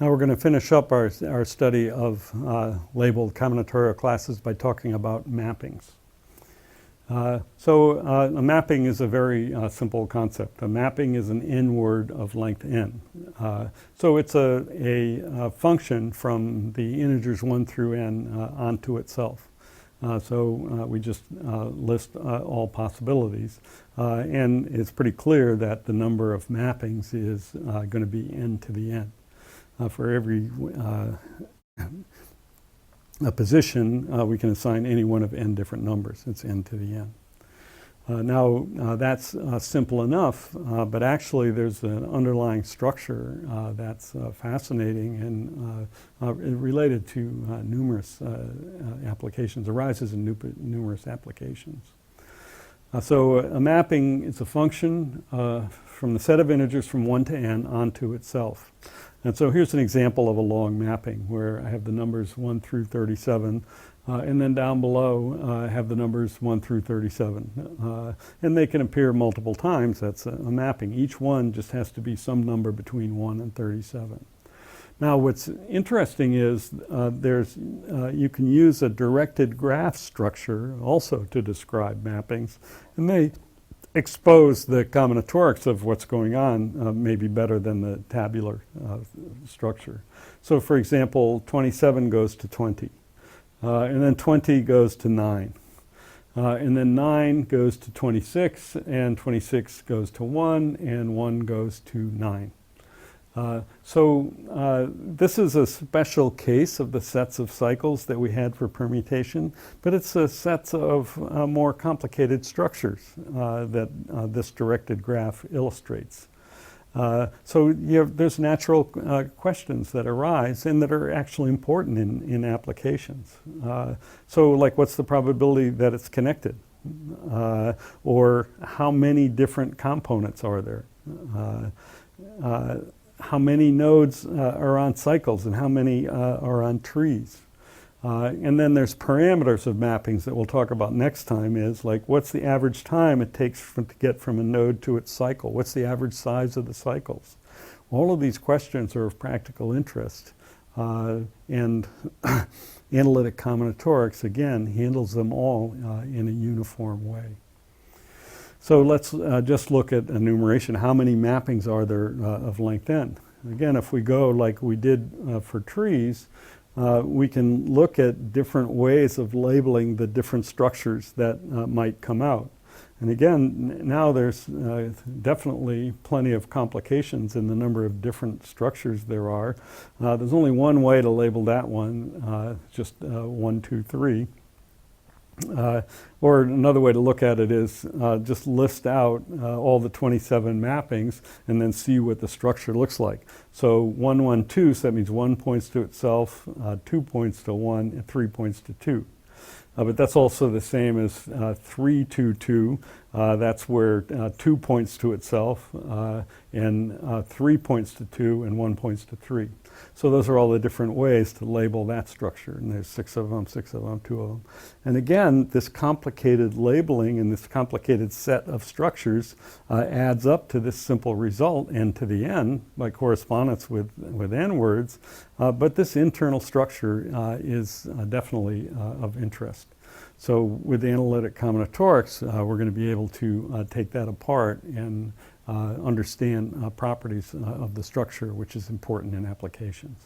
Now we're going to finish up our study of labeled combinatorial classes by talking about mappings. A mapping is a very simple concept. A mapping is an n-word of length n. So it's a function from the integers 1 through n onto itself. We just list all possibilities. And it's pretty clear that the number of mappings is going to be n to the n. For every position, we can assign any one of n different numbers. It's n to the n. That's simple enough, but actually there's an underlying structure that's fascinating and related to numerous applications, arises in numerous applications. So a mapping is a function from the set of integers from 1 to n onto itself. And so here's an example of a long mapping where I have the numbers 1 through 37, and then down below I have the numbers 1 through 37. And they can appear multiple times. That's a mapping. Each one just has to be some number between 1 and 37. Now what's interesting is you can use a directed graph structure also to describe mappings, and they expose the combinatorics of what's going on maybe better than the tabular structure. So for example, 27 goes to 20, and then 20 goes to 9, and then 9 goes to 26, and 26 goes to 1, and 1 goes to 9. This is a special case of the sets of cycles that we had for permutation, but it's a set of more complicated structures that this directed graph illustrates. There's natural questions that arise and that are actually important in applications. Like what's the probability that it's connected? Or how many different components are there? How many nodes are on cycles and how many are on trees. And then there's parameters of mappings that we'll talk about next time is like what's the average time it takes to get from a node to its cycle? What's the average size of the cycles? All of these questions are of practical interest. And analytic combinatorics, again, handles them all in a uniform way. So let's just look at enumeration. How many mappings are there of length n? Again, if we go like we did for trees, we can look at different ways of labeling the different structures that might come out. And again, now there's definitely plenty of complications in the number of different structures there are. There's only one way to label that one, just 1, 2, 3. Or another way to look at it is just list out all the 27 mappings and then see what the structure looks like. So 1, 1, 2, so that means 1 points to itself, 2 points to 1, and 3 points to 2. But that's also the same as 3, 2, 2. That's where 2 points to itself, and 3 points to 2, and 1 points to 3. So those are all the different ways to label that structure. And there's 6 of them, 2 of them. And again, this complicated labeling and this complicated set of structures adds up to this simple result, n to the n, by correspondence with n words. But this internal structure is definitely of interest. So with analytic combinatorics, we're going to be able to take that apart and understand properties of the structure, which is important in applications.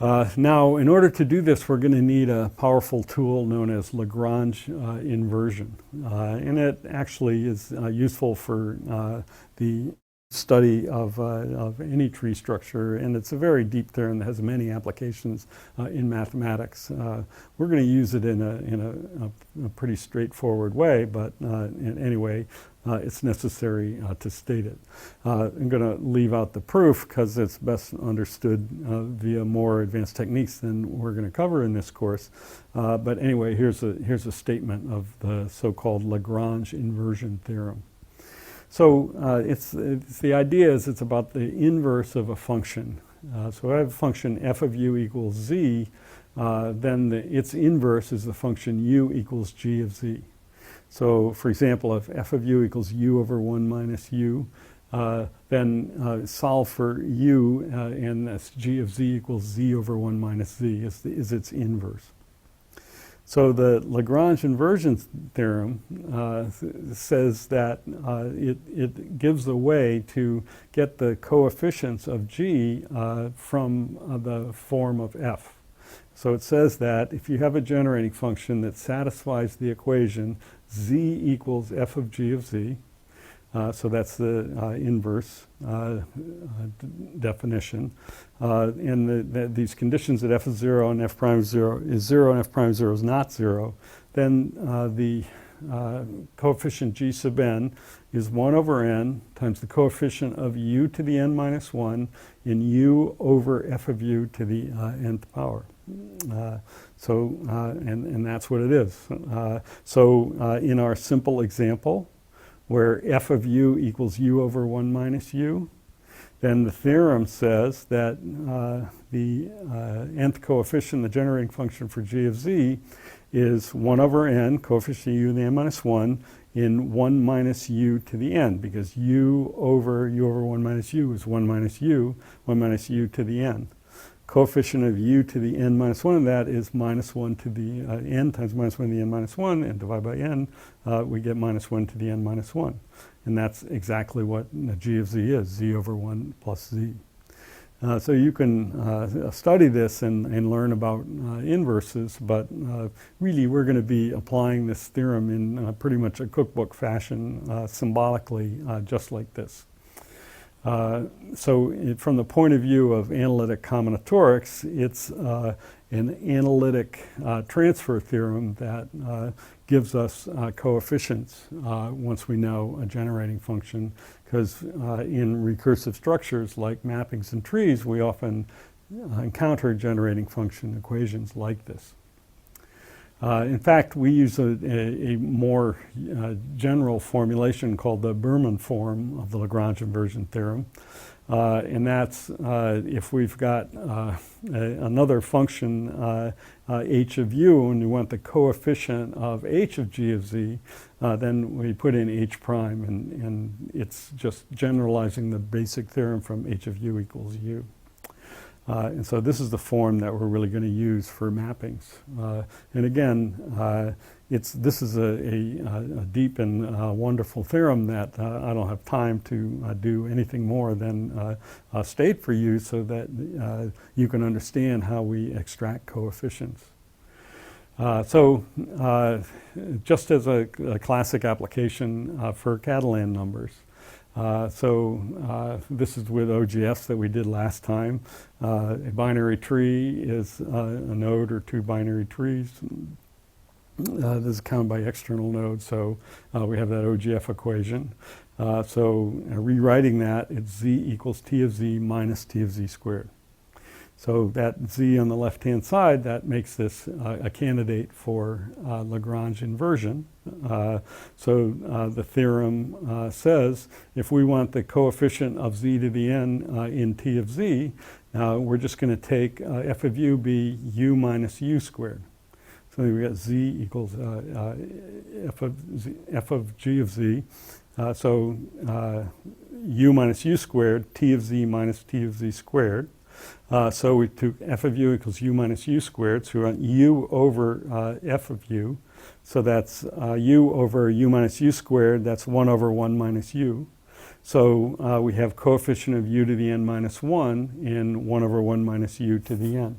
Now, in order to do this, we're going to need a powerful tool known as Lagrange Inversion. And it actually is useful for the study of any tree structure, and it's a very deep theorem that has many applications in mathematics. We're going to use it in a pretty straightforward way, but anyway, it's necessary to state it. I'm going to leave out the proof because it's best understood via more advanced techniques than we're going to cover in this course. But anyway, here's a statement of the so-called Lagrange Inversion theorem. So the idea is it's about the inverse of a function. So I have a function f of u equals z, then its inverse is the function u equals g of z. So for example, if f of u equals u over 1 minus u, then solve for u, and that's g of z equals z over 1 minus z is its inverse. So the Lagrange Inversion theorem says that it gives a way to get the coefficients of g from the form of f. So it says that if you have a generating function that satisfies the equation z equals f of g of z, so that's the inverse definition. And these conditions that f is 0 and f prime is 0 and f prime 0 is not 0, then the coefficient g sub n is 1 over n times the coefficient of u to the n minus 1 in u over f of u to the nth power. And that's what it is. In our simple example, where f of u equals u over 1 minus u, then the theorem says that the nth coefficient, the generating function for g of z, is 1 over n, coefficient u to the n minus 1, in 1 minus u to the n, because u over 1 minus u is 1 minus u to the n. Coefficient of u to the n minus 1 of that is minus 1 to the n times minus 1 to the n minus 1, and divide by n, we get minus 1 to the n minus 1. And that's exactly what g of z is, z over 1 plus z. So you can study this and learn about inverses, but really we're going to be applying this theorem in pretty much a cookbook fashion, symbolically, just like this. From the point of view of analytic combinatorics, it's an analytic transfer theorem that gives us coefficients once we know a generating function, because in recursive structures like mappings and trees, we often encounter generating function equations like this. In fact, we use a more general formulation called the Burman Form of the Lagrange Inversion theorem. And that's if we've got another function, h of u, and we want the coefficient of h of g of z, then we put in h prime, and it's just generalizing the basic theorem from h of u equals u. And so this is the form that we're really going to use for mappings. And again, this is a deep and wonderful theorem that I don't have time to do anything more than state for you, so that you can understand how we extract coefficients. Just as a classic application for Catalan numbers, this is with OGFs that we did last time. A binary tree is a node or two binary trees. This is counted by external nodes, so we have that OGF equation. Rewriting that, it's z equals t of z minus t of z squared. So that z on the left-hand side, that makes this a candidate for Lagrange inversion. The theorem says if we want the coefficient of z to the n in t of z, we're just going to take f of u be u minus u squared. So we got z equals f of g of z. U minus u squared, t of z minus t of z squared. So we took f of u equals u minus u squared, so we want u over f of u. So that's u over u minus u squared, that's 1 over 1 minus u. So we have coefficient of u to the n minus 1 in 1 over 1 minus u to the n.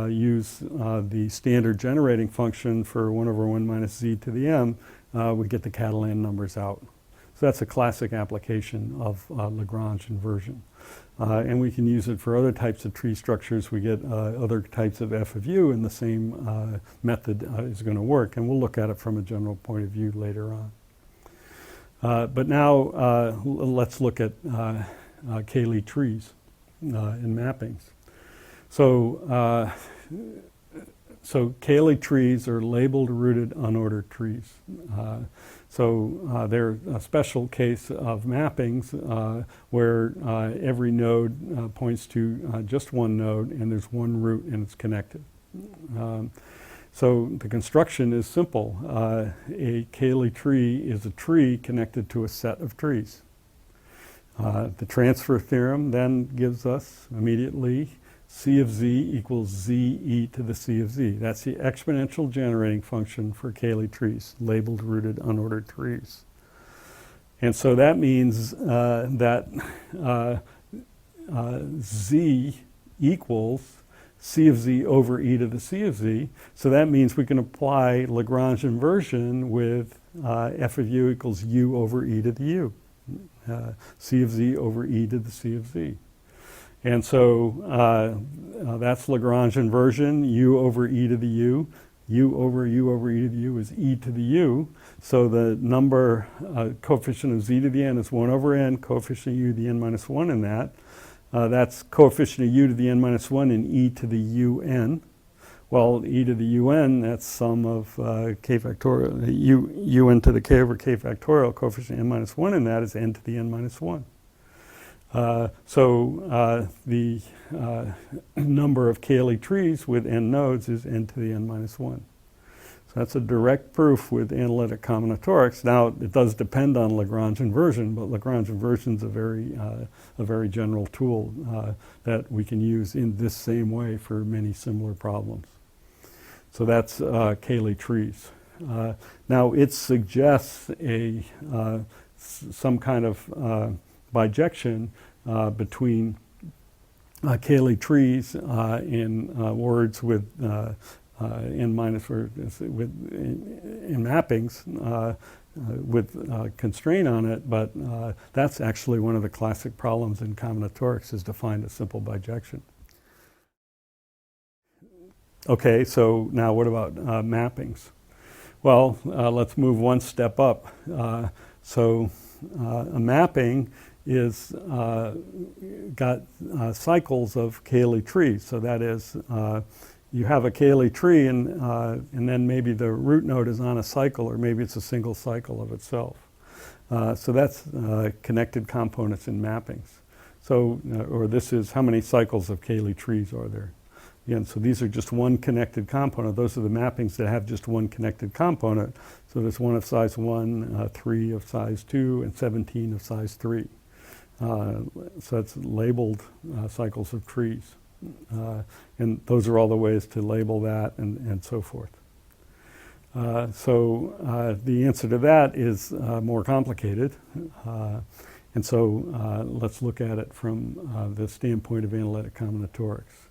Use the standard generating function for 1 over 1 minus z to the m, we get the Catalan numbers out. So that's a classic application of Lagrange inversion. And we can use it for other types of tree structures. We get other types of f of u, and the same method is going to work. And we'll look at it from a general point of view later on. But now let's look at Cayley trees in mappings. So Cayley trees are labeled, rooted, unordered trees. They're a special case of mappings where every node points to just one node, and there's one root and it's connected. So the construction is simple. A Cayley tree is a tree connected to a set of trees. The transfer theorem then gives us immediately C of z equals z e to the c of z. That's the exponential generating function for Cayley trees, labeled, rooted, unordered trees. And so that means that z equals c of z over e to the c of z. So that means we can apply Lagrange inversion with f of u equals u over e to the u. C of z over e to the c of z. And so that's Lagrange inversion, u over e to the u. U over e to the u is e to the u. So the number, coefficient of z to the n is 1 over n, coefficient of u to the n minus 1 in that. That's coefficient of u to the n minus 1 in e to the un. Well, e to the un, that's sum of k factorial, un to the k over k factorial, coefficient n minus 1 in that is n to the n minus 1. So the number of Cayley trees with n nodes is n to the n minus 1. So that's a direct proof with analytic combinatorics. Now, it does depend on Lagrange inversion, but Lagrange inversion is a very general tool that we can use in this same way for many similar problems. So that's Cayley trees. Now, it suggests some kind of bijection between Cayley trees in words with n minus in mappings with constraint on it, but that's actually one of the classic problems in combinatorics, is to find a simple bijection. Okay, so now what about mappings? Well, let's move one step up. So a mapping is got cycles of Cayley trees. So that is, you have a Cayley tree and then maybe the root node is on a cycle, or maybe it's a single cycle of itself. So that's connected components in mappings. So, or this is how many cycles of Cayley trees are there. Again, so these are just one connected component. Those are the mappings that have just one connected component. So there's 1 of size 1, 3 of size 2, and 17 of size 3. So that's labeled cycles of trees. And those are all the ways to label that, and so forth. So the answer to that is more complicated. And so let's look at it from the standpoint of analytic combinatorics.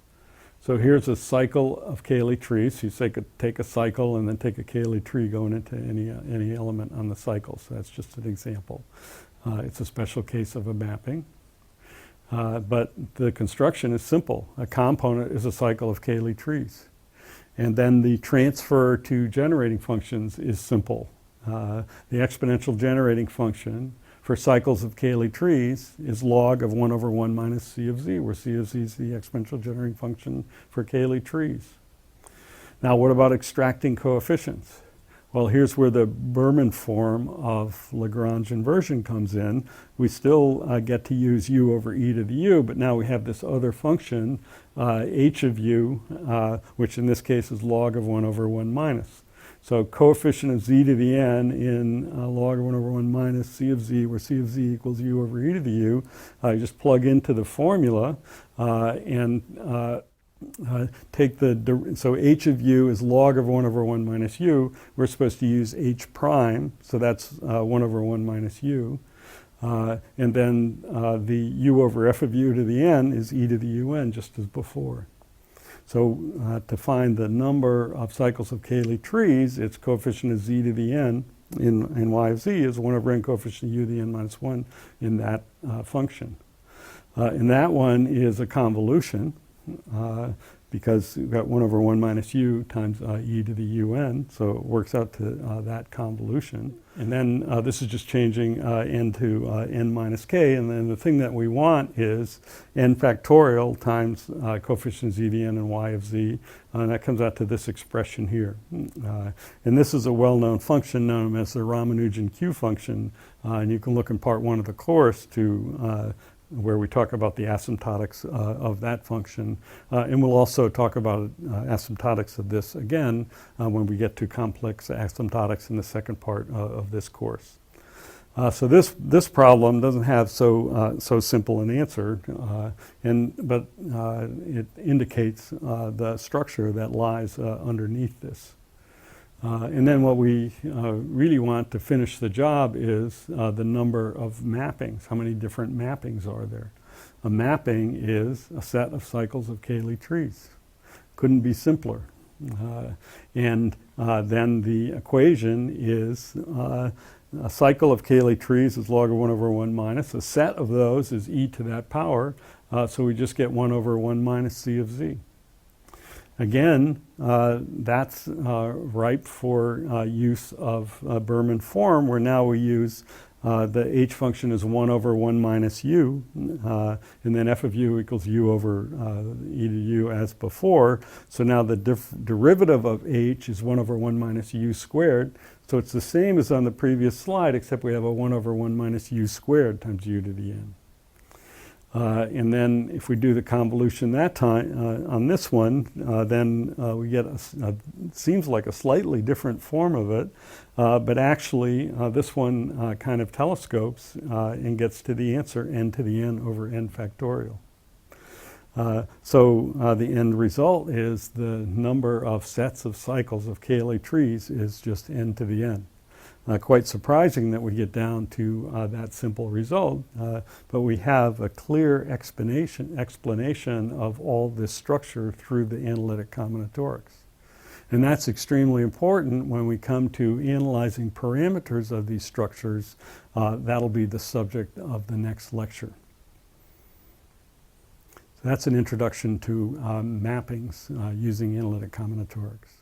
So here's a cycle of Cayley trees. So you take a cycle and then take a Cayley tree going into any element on the cycle. So that's just an example. It's a special case of a mapping. But the construction is simple. A component is a cycle of Cayley trees. And then the transfer to generating functions is simple. The exponential generating function for cycles of Cayley trees is log of 1 over 1 minus c of z, where c of z is the exponential generating function for Cayley trees. Now, what about extracting coefficients? Well, here's where the Burman form of Lagrange inversion comes in. We still get to use u over e to the u, but now we have this other function, h of u, which in this case is log of 1 over 1 minus. So coefficient of z to the n in log of 1 over 1 minus c of z, where c of z equals u over e to the u. You just plug into the formula and take so h of u is log of 1 over 1 minus u. We're supposed to use h prime, so that's 1 over 1 minus u. And then the u over f of u to the n is e to the un, just as before. So to find the number of cycles of Cayley trees, its coefficient of z to the n in y of z is 1 over n coefficient u to the n minus 1 in that function. And that one is a convolution, because we've got 1 over 1 minus u times e to the un, so it works out to that convolution. And then this is just changing n to n minus k, and then the thing that we want is n factorial times coefficient z to the n and y of z, and that comes out to this expression here. And this is a well-known function known as the Ramanujan Q function, and you can look in part 1 of the course to where we talk about the asymptotics of that function. And we'll also talk about asymptotics of this again when we get to complex asymptotics in the second part of this course. So this problem doesn't have so simple an answer, but it indicates the structure that lies underneath this. And then what we really want to finish the job is the number of mappings. How many different mappings are there? A mapping is a set of cycles of Cayley trees. Couldn't be simpler. And then the equation is a cycle of Cayley trees is log of 1 over 1 minus. A set of those is e to that power. So we just get 1 over 1 minus c of z. Again, that's ripe for use of Burman form, where now we use the h function is 1 over 1 minus u, and then f of u equals u over e to u as before. So now the derivative of h is 1 over 1 minus u squared. So it's the same as on the previous slide, except we have a 1 over 1 minus u squared times u to the n. And then if we do the convolution that time on this one, then we get seems like a slightly different form of it, but actually this one kind of telescopes and gets to the answer n to the n over n factorial. So the end result is the number of sets of cycles of Cayley trees is just n to the n. Quite surprising that we get down to that simple result, but we have a clear explanation of all this structure through the analytic combinatorics. And that's extremely important when we come to analyzing parameters of these structures. That'll be the subject of the next lecture. So that's an introduction to mappings using analytic combinatorics.